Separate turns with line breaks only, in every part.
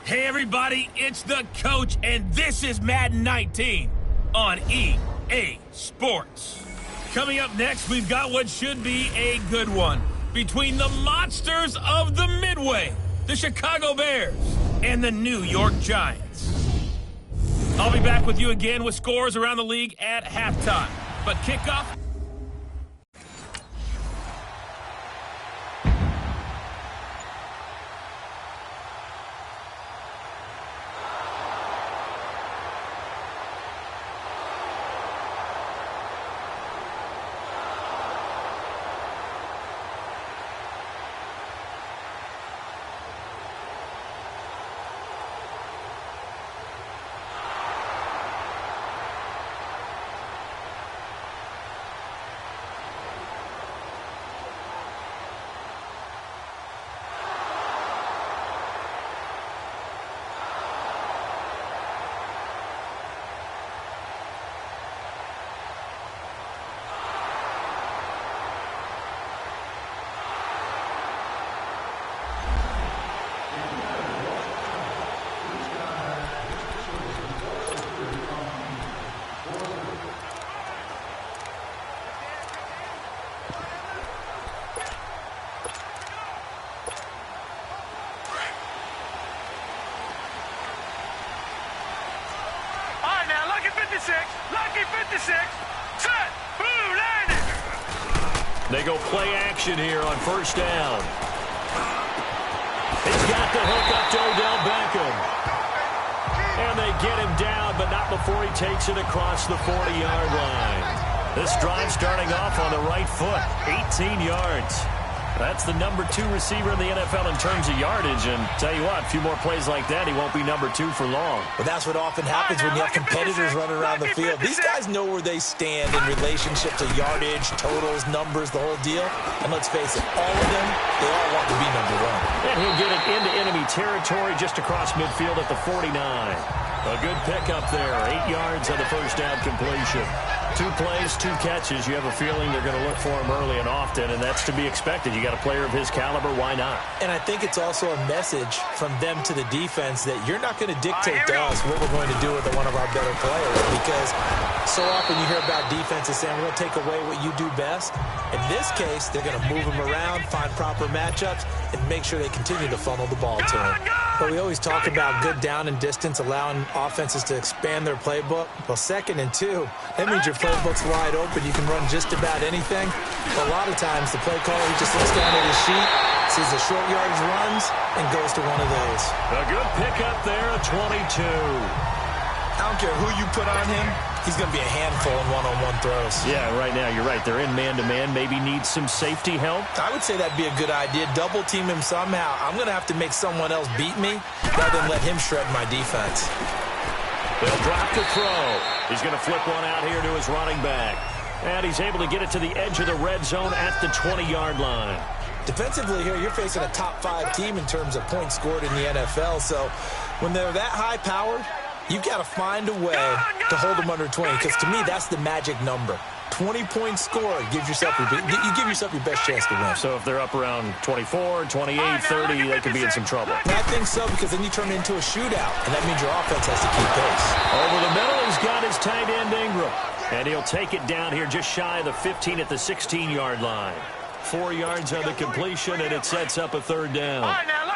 Hey everybody, it's the coach, and this is Madden 19 on EA Sports. Coming up next, we've got what should be a good one between the monsters of the Midway, the Chicago Bears, and the New York Giants. I'll be back with you again with scores around the league at halftime. But kickoff.
Lucky 56, set, blue landing.
They go play action here on first down. He's got the hook up to Odell Beckham. And they get him down, but not before he takes it across the 40-yard line. This drive starting off on the right foot, 18 yards. That's the number 2 receiver in the NFL in terms of yardage. And tell you what, a few more plays like that, he won't be number 2 for long.
Well, that's what often happens when you have competitors running around the field. These guys know where they stand in relationship to yardage, totals, numbers, the whole deal. And let's face it, all of them, they all want to be number 1.
And he'll get it into enemy territory just across midfield at the 49. A good pickup there, 8 yards on the first down completion. 2 plays, 2 catches. You have a feeling they're going to look for him early and often, and that's to be expected. You got a player of his caliber, why not?
And I think it's also a message from them to the defense that you're not going to dictate to us what we're going to do with one of our better players, because so often you hear about defenses saying, we're going to take away what you do best. In this case, they're going to move him around, find proper matchups, and make sure they continue to funnel the ball to him. But we always talk about good down and distance, allowing offenses to expand their playbook. Well, 2nd and 2, that means your playbook's wide open. You can run just about anything. But a lot of times, the play caller, he just looks down at his sheet, sees the short yardage runs, and goes to one of those.
A good pickup there, a 22.
I don't care who you put on him, he's going to be a handful in one-on-one throws.
Yeah, right now, you're right. They're in man-to-man. Maybe need some safety help.
I would say that'd be a good idea. Double team him somehow. I'm going to have to make someone else beat me rather than let him shred my defense.
They'll drop the throw. He's going to flip one out here to his running back. And he's able to get it to the edge of the red zone at the 20-yard line.
Defensively here, you're facing a top 5 team in terms of points scored in the NFL. So when they're that high-powered, you've got to find a way to hold them under 20, because to me, that's the magic number. 20 points scored, you give yourself your best chance to win.
So if they're up around 24, 28, 30, they could be in some trouble.
I think so, because then you turn it into a shootout, and that means your offense has to keep pace.
Over the middle, he's got his tight end Ingram. And he'll take it down here just shy of the 15 at the 16-yard line. 4 yards on the completion, and it sets up a 3rd down.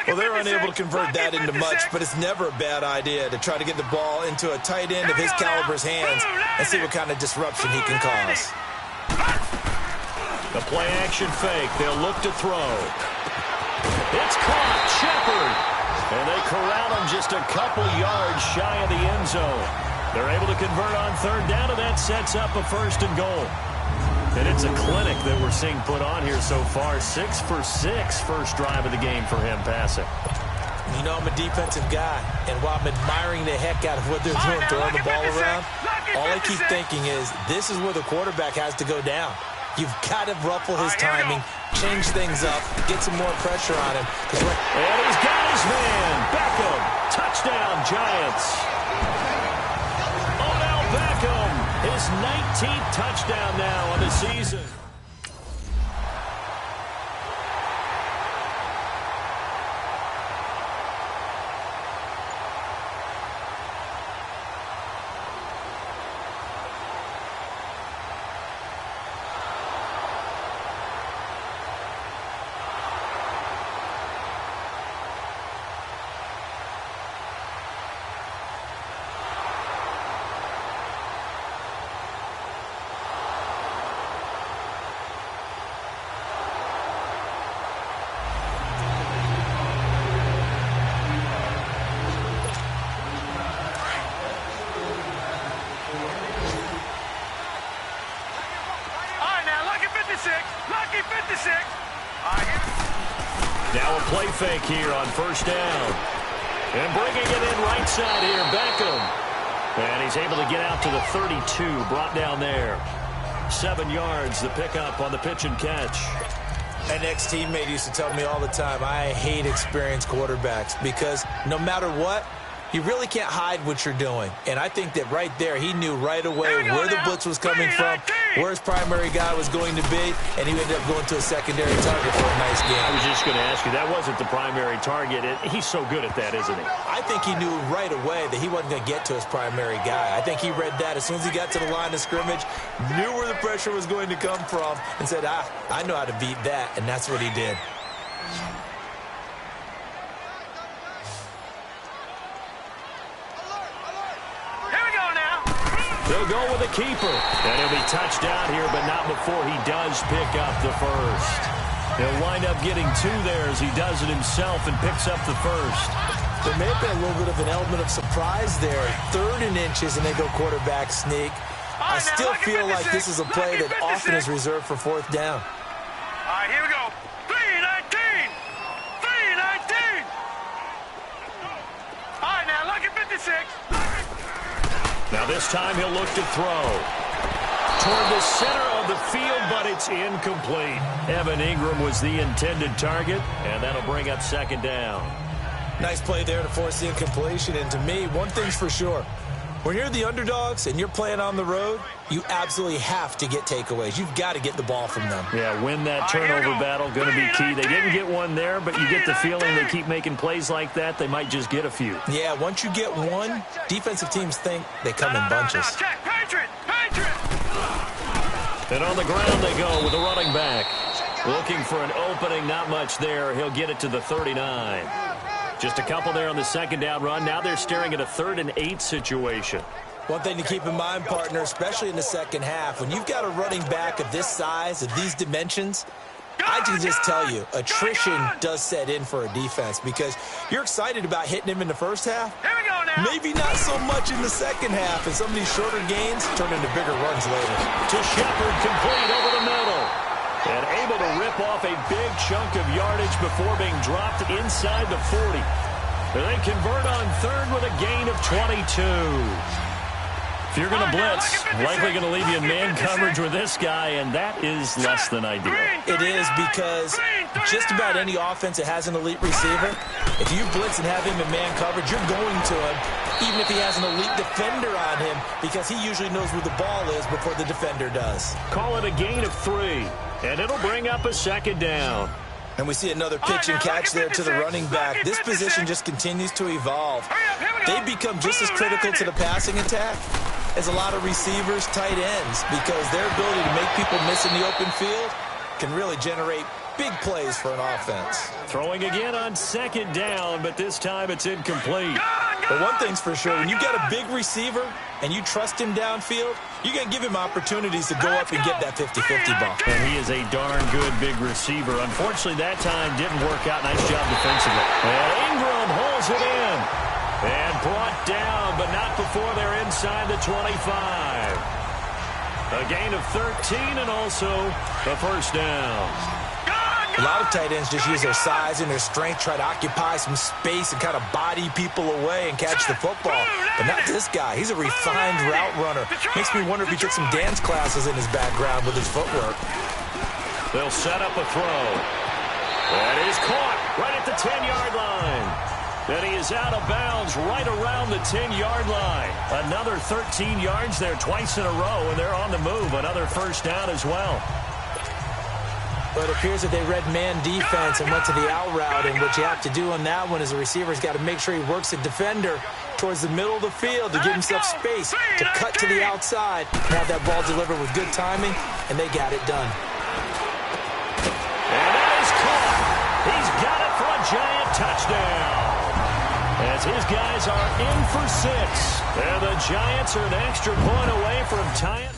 Well, they're unable to convert that into much, but it's never a bad idea to try to get the ball into a tight end of his caliber's hands and see what kind of disruption he can cause.
The play-action fake. They'll look to throw. It's caught. Shepard. And they corral him just a couple yards shy of the end zone. They're able to convert on 3rd down, and that sets up a 1st and goal. And it's a clinic that we're seeing put on here so far. 6 for 6 first drive of the game for him passing.
You know, I'm a defensive guy, and while I'm admiring the heck out of what they're doing, throwing the ball around, all I keep thinking is this is where the quarterback has to go down. You've got to ruffle his timing, change things up, get some more pressure on him.
And he's got his man. Beckham. Touchdown, Giants. Odell Beckham. His 19th touchdown now on the season. play fake here on first down. And bringing it in right side here, Beckham. And he's able to get out to the 32, brought down there. 7 yards, the pickup on the pitch and catch.
An ex-teammate used to tell me all the time, I hate experienced quarterbacks because no matter what, you really can't hide what you're doing. And I think that right there, he knew right away where the blitz was coming from, where his primary guy was going to be, and he ended up going to a secondary target for a nice game.
I was just going to ask you, that wasn't the primary target. He's so good at that, isn't he?
I think he knew right away that he wasn't going to get to his primary guy. I think he read that as soon as he got to the line of scrimmage, knew where the pressure was going to come from, and said, I know how to beat that, and that's what he did.
They'll go with a keeper. And he'll be touched down here, but not before he does pick up the first. He'll wind up getting 2 there as he does it himself and picks up the first.
There may have been a little bit of an element of surprise there. 3rd and inches, and they go quarterback sneak. I still feel like this is a play that often is reserved for 4th down.
All right, here we go. 3-19. 3-19. All right, now, lucky 56.
Now this time he'll look to throw toward the center of the field, but it's incomplete. Evan Ingram was the intended target, and that'll bring up 2nd down.
Nice play there to force the incompletion. And to me, one thing's for sure. When you're the underdogs and you're playing on the road, you absolutely have to get takeaways. You've got to get the ball from them.
Yeah, win that turnover battle, going to be key. They didn't get one there, but you get the feeling they keep making plays like that, they might just get a few.
Yeah, once you get one, defensive teams think they come in bunches.
And on the ground they go with a running back. Looking for an opening, not much there. He'll get it to the 39. Just a couple there on the 2nd down run. Now they're staring at a 3rd and 8 situation.
One thing to keep in mind, partner, especially in the second half, when you've got a running back of this size, of these dimensions, I can just tell you, attrition does set in for a defense because you're excited about hitting him in the first half. Maybe not so much in the second half, and some of these shorter gains turn into bigger runs later.
To Shepard, complete over the middle. And able to rip off a big chunk of yardage before being dropped inside the 40. And they convert on 3rd with a gain of 22. If you're going to blitz, likely going to leave you in man coverage with this guy, and that is less than ideal.
It is because just about any offense that has an elite receiver, if you blitz and have him in man coverage, you're going to him, even if he has an elite defender on him, because he usually knows where the ball is before the defender does.
Call it a gain of 3, and it'll bring up a 2nd down.
And we see another pitch and catch there to the running back. This position just continues to evolve. They become just as critical to the passing attack as a lot of receivers, tight ends, because their ability to make people miss in the open field can really generate big plays for an offense.
Throwing again on 2nd down, but this time it's incomplete.
But one thing's for sure, when you've got a big receiver and you trust him downfield, you're going to give him opportunities to go up and get that 50-50 ball.
And he is a darn good big receiver. Unfortunately, that time didn't work out. Nice job defensively. And Ingram holds it in. And brought down, but not before they're inside the 25. A gain of 13 and also a 1st down.
A lot of tight ends just use their size and their strength, try to occupy some space and kind of body people away and catch the football. But not this guy. He's a refined route runner. Makes me wonder if he took some dance classes in his background with his footwork.
They'll set up a throw. That is caught right at the 10-yard line. And he is out of bounds right around the 10-yard line. Another 13 yards there twice in a row, and they're on the move. Another 1st down as well.
But it appears that they read man defense and went to the out route, and what you have to do on that one is the receiver's got to make sure he works the defender towards the middle of the field to give himself space to cut to the outside and have that ball delivered with good timing, and they got it done.
And that is caught. He's got it for a giant touchdown. As his guys are in for 6. And the Giants are an extra point away from tying.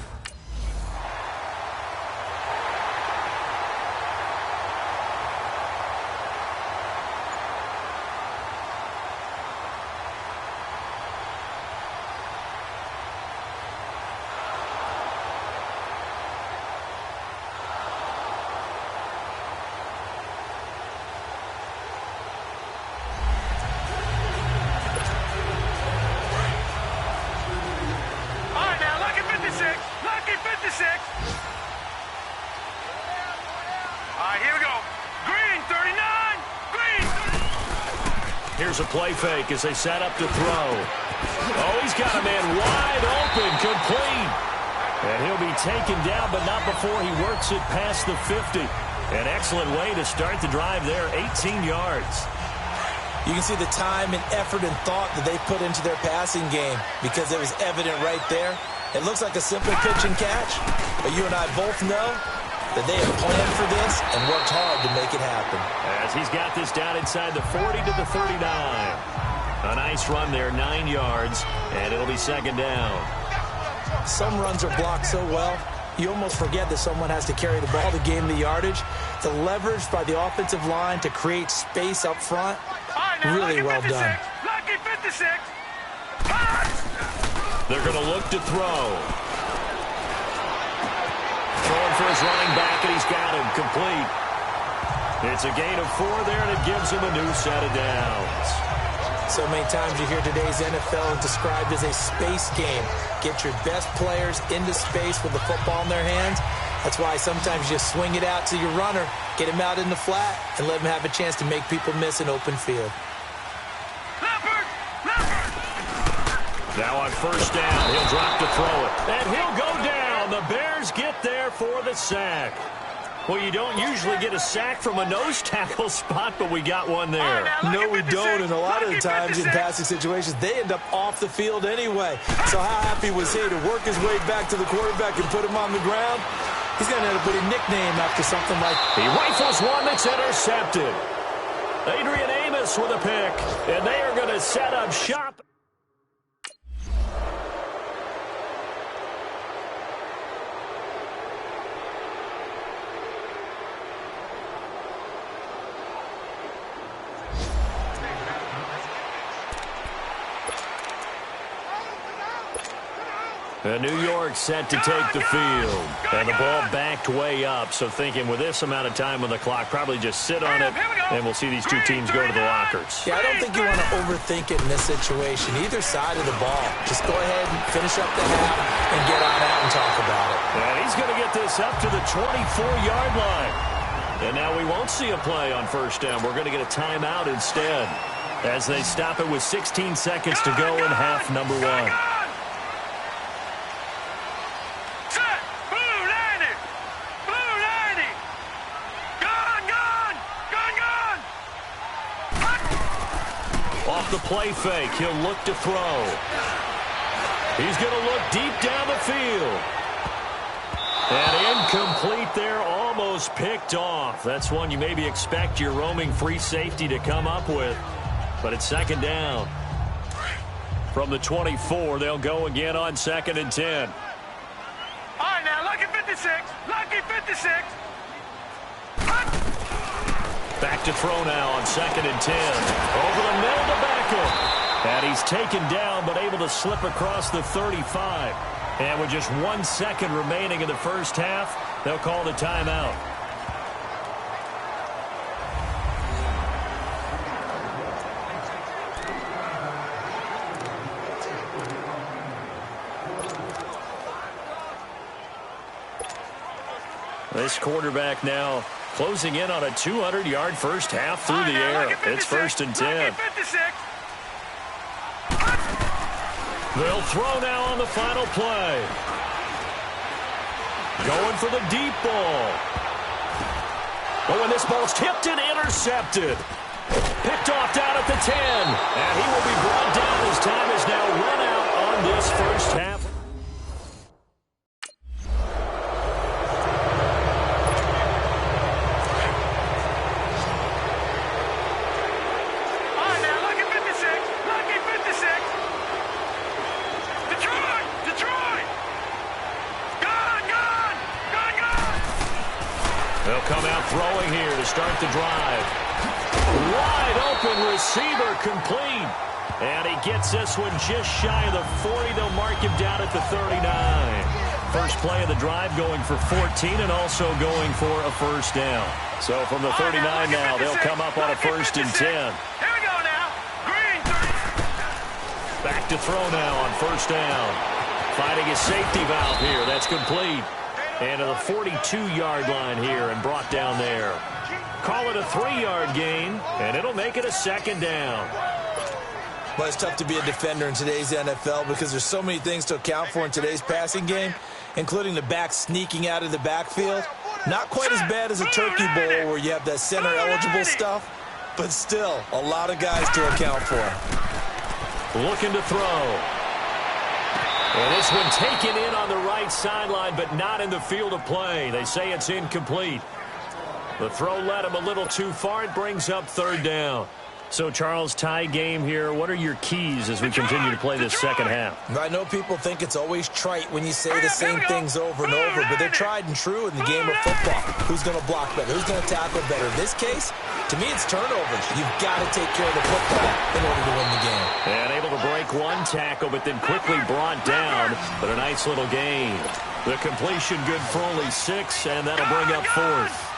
Here's a play fake as they set up to throw. Oh, he's got a man wide open, complete. And he'll be taken down, but not before he works it past the 50. An excellent way to start the drive there, 18 yards.
You can see the time and effort and thought that they put into their passing game because it was evident right there. It looks like a simple pitch and catch, but you and I both know that they have planned for this and worked hard to make it happen.
As he's got this down inside the 40 to the 39. A nice run there, 9 yards, and it'll be second down.
Some runs are blocked so well, you almost forget that someone has to carry the ball to gain the yardage. The leverage by the offensive line to create space up front, really well done.
Lucky 56.
They're going to look to throw. Throwing for his running back, and he's got him complete. It's a gain of 4 there, and it gives him a new set of downs.
So many times you hear today's NFL described as a space game. Get your best players into space with the football in their hands. That's why sometimes you just swing it out to your runner, get him out in the flat, and let him have a chance to make people miss an open field.
Now on first down, he'll drop to throw it. And he'll go down. The Bears get there for the sack. Well, you don't usually get a sack from a nose tackle spot, but we got one there.
No, we don't, and a lot of the times in passing situations, they end up off the field anyway. So how happy was he to work his way back to the quarterback and put him on the ground? He's going to end up with a nickname after something like that.
He rifles one that's intercepted. Adrian Amos with a pick, and they are going to set up shop. New York set to take the field. And the ball backed way up. So thinking with this amount of time on the clock, probably just sit on it, and we'll see these two teams go to the lockers.
Yeah, I don't think you want to overthink it in this situation. Either side of the ball. Just go ahead and finish up the half and get on out and talk about it.
And he's going to get this up to the 24-yard line. And now we won't see a play on first down. We're going to get a timeout instead as they stop it with 16 seconds to go in half number 1. The play fake. He'll look to throw. He's going to look deep down the field. And incomplete there, almost picked off. That's one you maybe expect your roaming free safety to come up with. But it's second down. From the 24, they'll go again on 2nd and 10.
All right, now, lucky 56. Lucky 56.
Back to throw now on 2nd and 10. Over the middle to Beckham. And he's taken down, but able to slip across the 35. And with just 1 second remaining in the first half, they'll call the timeout. This quarterback now closing in on a 200-yard first half through the air. It's 1st and 10. They'll throw now on the final play. Going for the deep ball. Oh, and this ball's tipped and intercepted. Picked off down at the 10. And he will be brought down as time is now run out on this first half. Throwing here to start the drive. Wide open receiver complete. And he gets this one just shy of the 40. They'll mark him down at the 39. First play of the drive going for 14 and also going for a first down. So from the 39 now, they'll come up on a 1st and 10.
Here we go now. Green.
Back to throw now on first down. Finding his safety valve here. That's complete. And to the 42-yard line here and brought down there. Call it a 3-yard gain, and it'll make it a second down.
Well, it's tough to be a defender in today's NFL because there's so many things to account for in today's passing game, including the back sneaking out of the backfield. Not quite as bad as a turkey bowl where you have that center-eligible stuff, but still a lot of guys to account for.
Looking to throw. And this one taken in on the right sideline, but not in the field of play. They say it's incomplete. The throw led him a little too far. It brings up third down. So, Charles, tie game here. What are your keys as we continue to play this second half?
I know people think it's always trite when you say the same things over and over, but they're tried and true in the game of football. Who's going to block better? Who's going to tackle better? In this case, to me, it's turnovers. You've got to take care of the football in order to win the game.
And able to break one tackle, but then quickly brought down, but a nice little gain. The completion good for only 6, and that'll bring up fourth.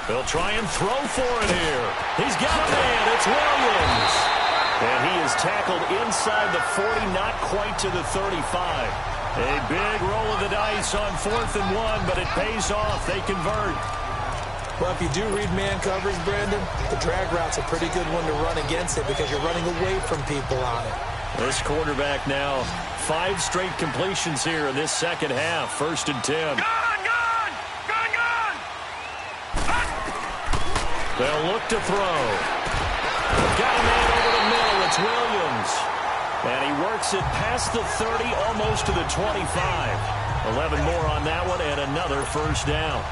They'll try and throw for it here. He's got a man. It's Williams. And he is tackled inside the 40, not quite to the 35. A big roll of the dice on 4th and 1, but it pays off. They convert.
Well, if you do read man coverage, Brandon, the drag route's a pretty good one to run against it because you're running away from people on it.
This quarterback now 5 straight completions here in this second half. 1st and 10. They'll look to throw. Got a man over the middle. It's Williams. And he works it past the 30, almost to the 25. 11 more on that one, and another first down.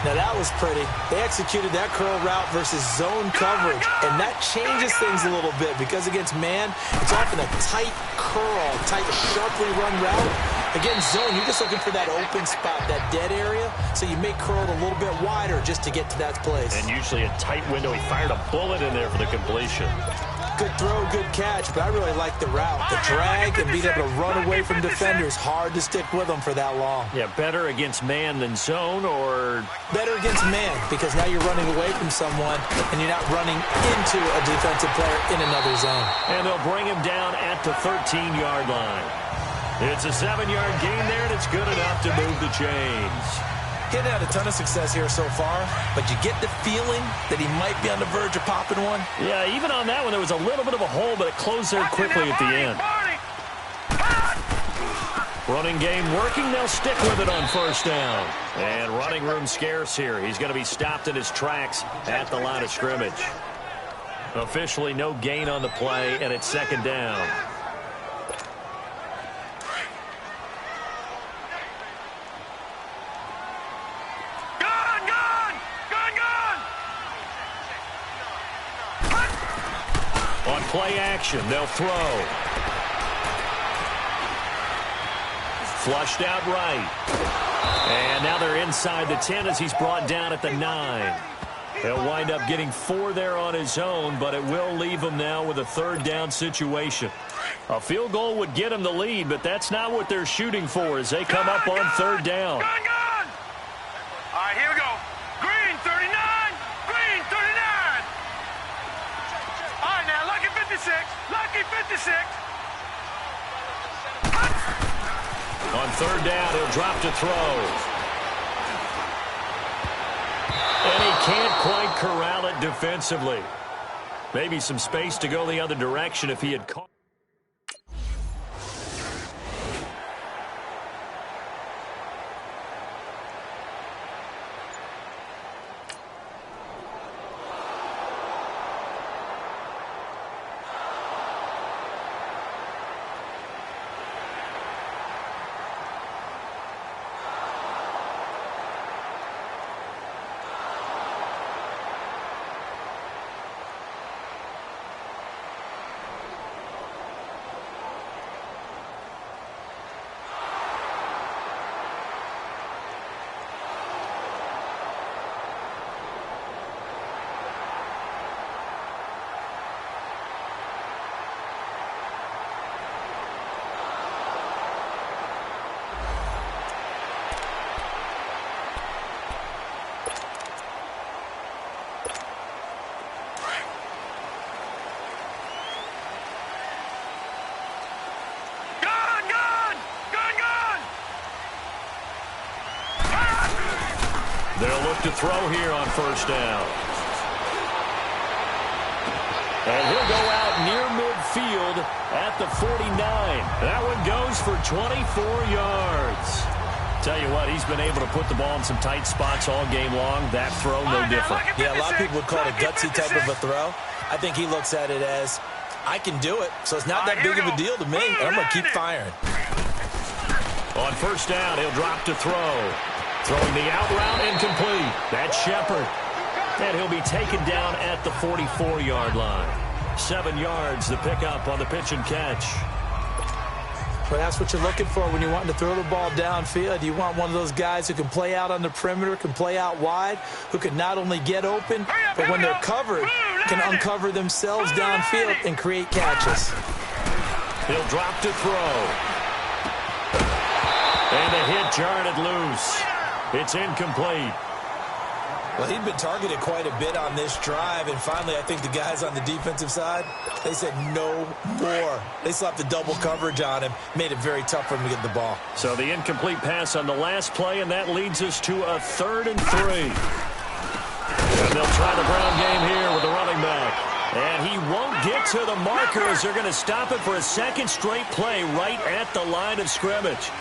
Now, that was pretty. They executed that curl route versus zone coverage, and that changes things a little bit because against man, it's often a tight curl, tight, sharply run route. Against zone, you're just looking for that open spot, that dead area, so you may curl it a little bit wider just to get to that place.
And usually a tight window. He fired a bullet in there for the completion.
Good throw, good catch, but I really like the route. The drag and being able to run away from defenders, hard to stick with them for that long.
Yeah, better against man than zone, or?
Better against man, because now you're running away from someone, and you're not running into a defensive player in another zone.
And they'll bring him down at the 13-yard line. It's a 7-yard gain there, and it's good enough to move the chains.
He hadn't had a ton of success here so far, but you get the feeling that he might be on the verge of popping one.
Yeah, even on that one, there was a little bit of a hole, but it closed there quickly at the end. Running game working. They'll stick with it on 1st down. And running room scarce here. He's going to be stopped in his tracks at the line of scrimmage. Officially no gain on the play, and it's 2nd down. On play action, they'll throw. Flushed out right. And now they're inside the 10 as he's brought down at the 9. He'll wind up getting 4 there on his own, but it will leave him now with a 3rd down situation. A field goal would get him the lead, but that's not what they're shooting for as they come up on 3rd down.
All right, here we go. Green, 39. Green, 39. All right, now, lucky 56. Lucky 56.
On 3rd down, he'll drop to throw. And he can't quite corral it defensively. Maybe some space to go the other direction if he had caught. They'll look to throw here on first down. And he'll go out near midfield at the 49. That one goes for 24 yards. Tell you what, he's been able to put the ball in some tight spots all game long. That throw, no different.
Yeah, a lot of people would call it a gutsy type of a throw. I think he looks at it as, I can do it, so it's not that big of a deal to me, and I'm going to keep firing.
On first down, he'll drop to throw. Throwing the out route incomplete. That's Shepard. And he'll be taken down at the 44-yard line. 7 yards, the pickup on the pitch and catch.
But that's what you're looking for when you're wanting to throw the ball downfield. You want one of those guys who can play out on the perimeter, can play out wide, who can not only get open, but when they're covered, can uncover themselves downfield and create catches.
He'll drop to throw. And the hit jarred it loose. It's incomplete.
Well, he'd been targeted quite a bit on this drive, and finally I think the guys on the defensive side, they said no more. They slapped the double coverage on him, made it very tough for him to get the ball.
So the incomplete pass on the last play, and that leads us to a 3rd and 3. And they'll try the Brown game here with the running back. And he won't get to the marker as they're going to stop it for a second straight play right at the line of scrimmage.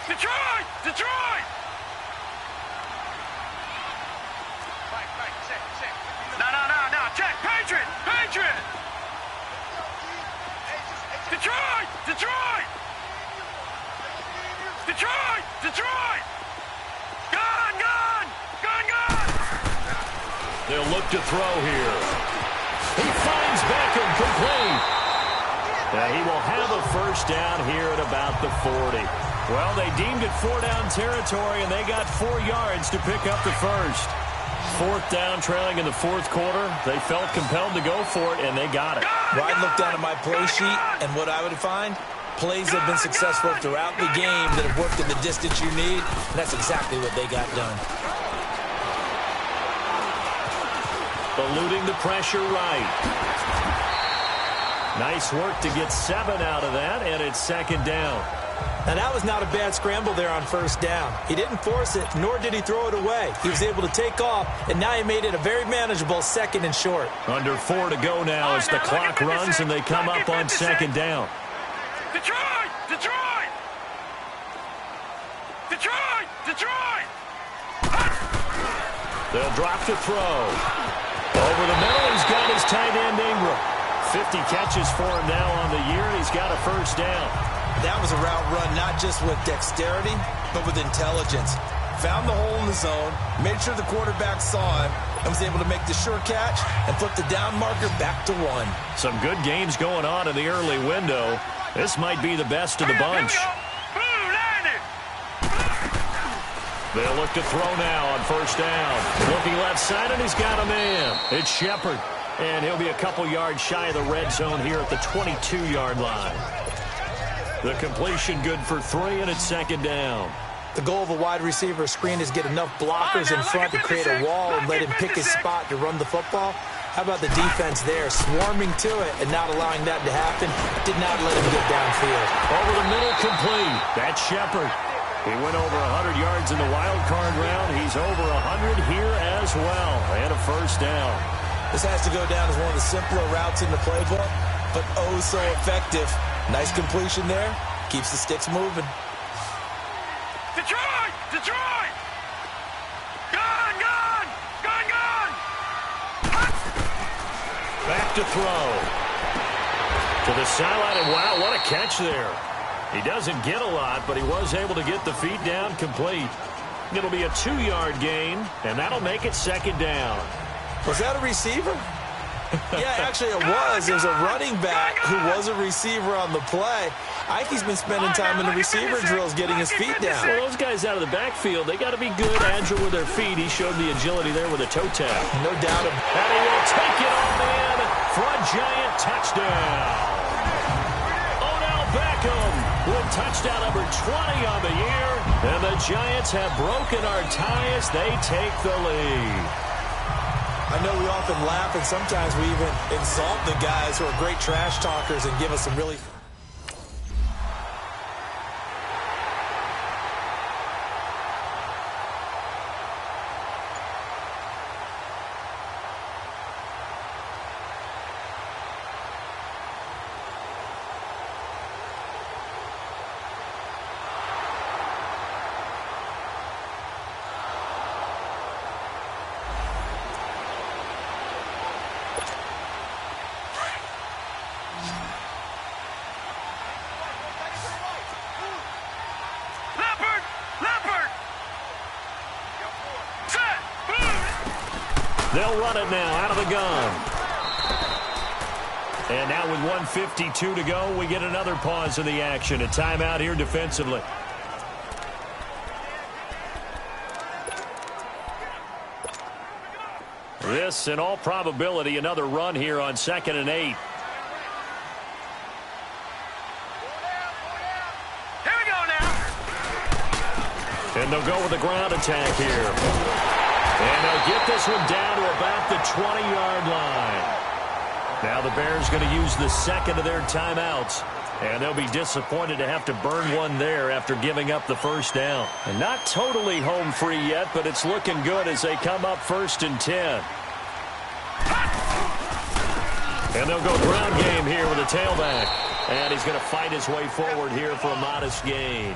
Detroit! Detroit! No. Check. Patriot! Patriot! Detroit! Detroit! Detroit! Detroit! Gun! Gun! Gun! Gun!
They'll look to throw here. He finds Beckham complete. Now he will have a first down here at about the 40. Well, they deemed it 4-down territory, and they got 4 yards to pick up the first. 4th down, trailing in the 4th quarter. They felt compelled to go for it, and they got it.
Well, I looked down at my play sheet, and what I would find, plays have been successful throughout the game that have worked in the distance you need, and that's exactly what they got done.
Eluding the pressure right. Nice work to get 7 out of that, and it's 2nd down.
Now, that was not a bad scramble there on first down. He didn't force it, nor did he throw it away. He was able to take off, and now he made it a very manageable 2nd and short.
Under 4 to go now as the clock runs, and they come up on 2nd down.
Detroit! Detroit! Detroit! Detroit!
They'll drop to throw. Over the middle, he's got his tight end Ingram. 50 catches for him now on the year, and he's got a first down.
That was a route run not just with dexterity, but with intelligence. Found the hole in the zone, made sure the quarterback saw him, and was able to make the sure catch and flip the down marker back to 1.
Some good games going on in the early window. This might be the best of the bunch. They'll look to throw now on first down. Looking left side, and he's got a man. It's Shepard. And he'll be a couple yards shy of the red zone here at the 22-yard line. The completion good for 3, and it's 2nd down.
The goal of a wide receiver screen is get enough blockers in front to create a wall and let him pick his spot to run the football. How about the defense there, swarming to it and not allowing that to happen? Did not let him get downfield.
Over the middle, complete. That's Shepard. He went over 100 yards in the wild card round. He's over 100 here as well, and a first down.
This has to go down as one of the simpler routes in the playbook, but oh so effective. Nice completion there. Keeps the sticks moving.
Detroit! Detroit! Gun! Gun! Gun! Gun!
Back to throw. To the sideline, and wow, what a catch there. He doesn't get a lot, but he was able to get the feet down complete. It'll be a 2-yard gain, and that'll make it 2nd down.
Was that a receiver? Yeah, actually it was. There's a running back who was a receiver on the play. Ike's been spending time in the receiver drills getting his feet down.
Well, those guys out of the backfield, they got to be good, agile with their feet. He showed the agility there with a toe tap.
No doubt.
And he will take it on in for a giant touchdown. Odell Beckham with touchdown number 20 on the year. And the Giants have broken our tie as they take the lead.
I know we often laugh, and sometimes we even insult the guys who are great trash talkers and give us some really...
They'll run it now out of the gun. And now with 1:52 to go, we get another pause in the action. A timeout here defensively. This, in all probability, another run here on 2nd and 8.
Here we go now.
And they'll go with the ground attack here. And they'll get this one down to about the 20-yard line. Now the Bears going to use the second of their timeouts. And they'll be disappointed to have to burn one there after giving up the first down. And not totally home free yet, but it's looking good as they come up 1st and 10. And they'll go ground game here with a tailback. And he's going to fight his way forward here for a modest gain.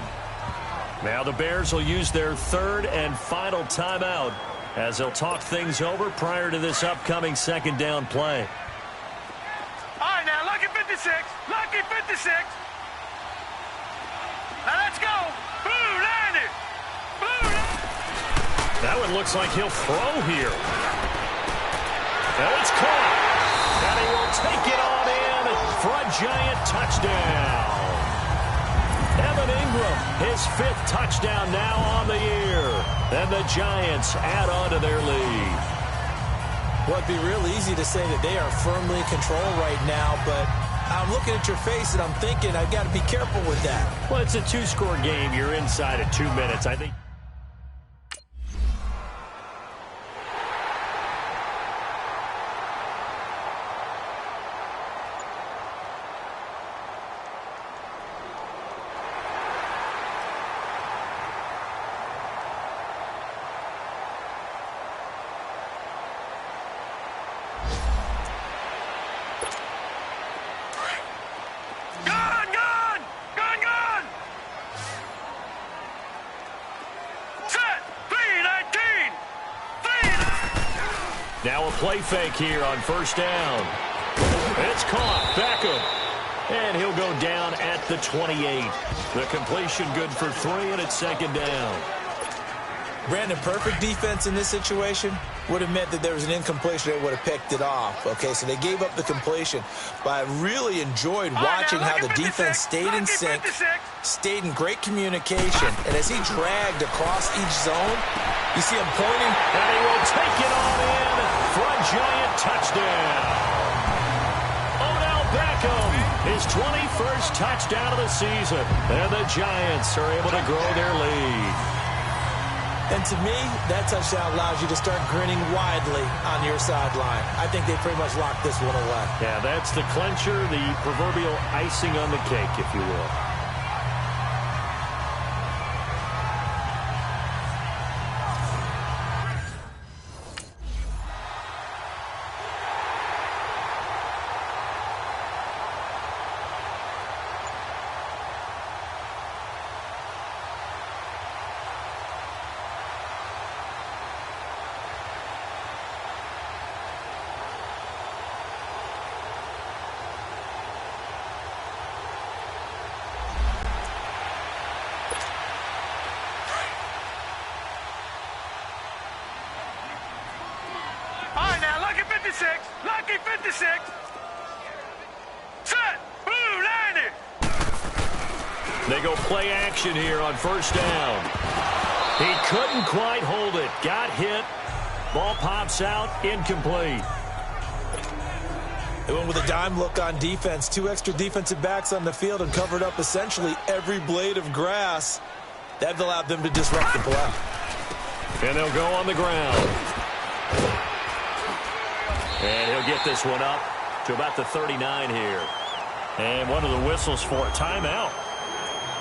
Now the Bears will use their 3rd and final timeout as they'll talk things over prior to this upcoming 2nd down play.
All right, now, lucky 56. Lucky 56. Now, let's go. Blue 90. Blue 90.
That one looks like he'll throw here. Now it's caught. And he will take it on in for a Giant touchdown. Evan Ingram, his 5th touchdown now on the year. And the Giants add on to their lead.
Well, it'd be real easy to say that they are firmly in control right now, but I'm looking at your face and I'm thinking I've got to be careful with that.
Well, it's a 2-score game. You're inside at 2 minutes. I think. Now a play fake here on 1st down. It's caught. Beckham. And he'll go down at the 28. The completion good for 3, and it's 2nd down.
Brandon, perfect defense in this situation would have meant that there was an incompletion that would have picked it off. Okay, so they gave up the completion. But I really enjoyed watching how the defense stayed in sync, stayed in great communication. And as he dragged across each zone, you see him pointing.
And he will take it on in for a Giant touchdown. Odell Beckham, his 21st touchdown of the season. And the Giants are able to grow their lead.
And to me, that touchdown allows you to start grinning widely on your sideline. I think they pretty much locked this one away.
Yeah, that's the clincher, the proverbial icing on the cake, if you will.
Lucky 56. Set. Blue 90.
They go play action here on 1st down. He couldn't quite hold it. Got hit. Ball pops out. Incomplete.
They went with a dime look on defense. 2 extra defensive backs on the field and covered up essentially every blade of grass. That allowed them to disrupt the play.
And they'll go on the ground. And he'll get this one up to about the 39 here. And one of the whistles for a timeout.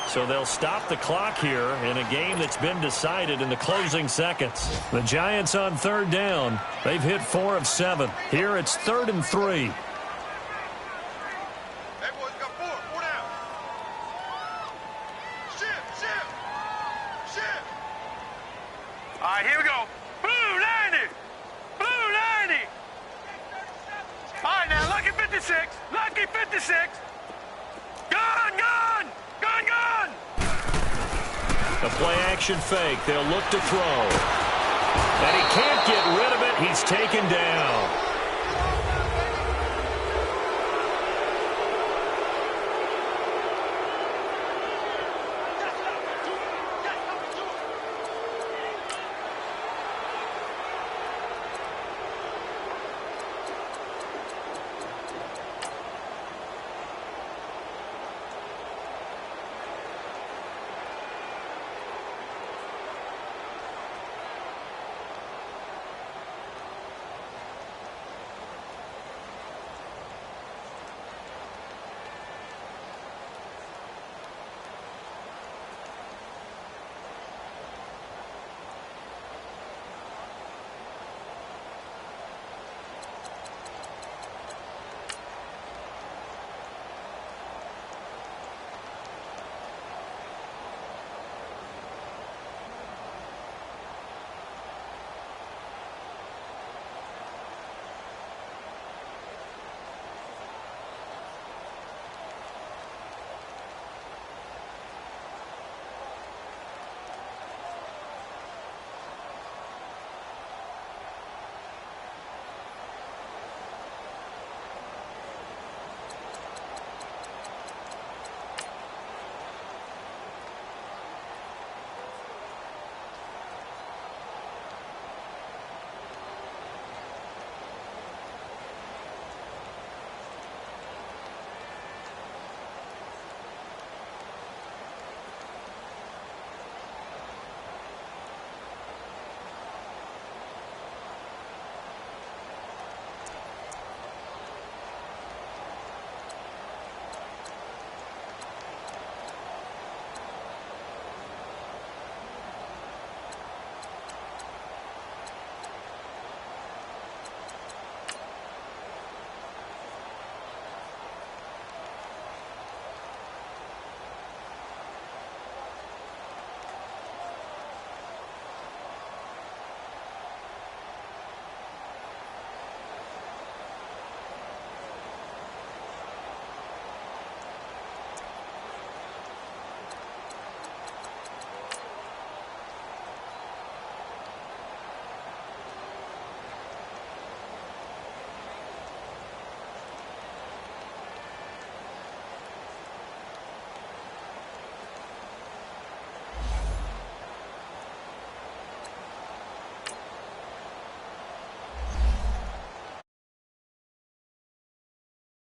So they'll stop the clock here in a game that's been decided in the closing seconds. The Giants on 3rd down. They've hit 4 of 7. Here it's 3rd and 3.
All right, here we go. Blue 90. Blue 90. All right, now, lucky 56. Lucky 56. Gun, gun. Gun, gun.
A play action fake. They'll look to throw. And he can't get rid of it. He's taken down.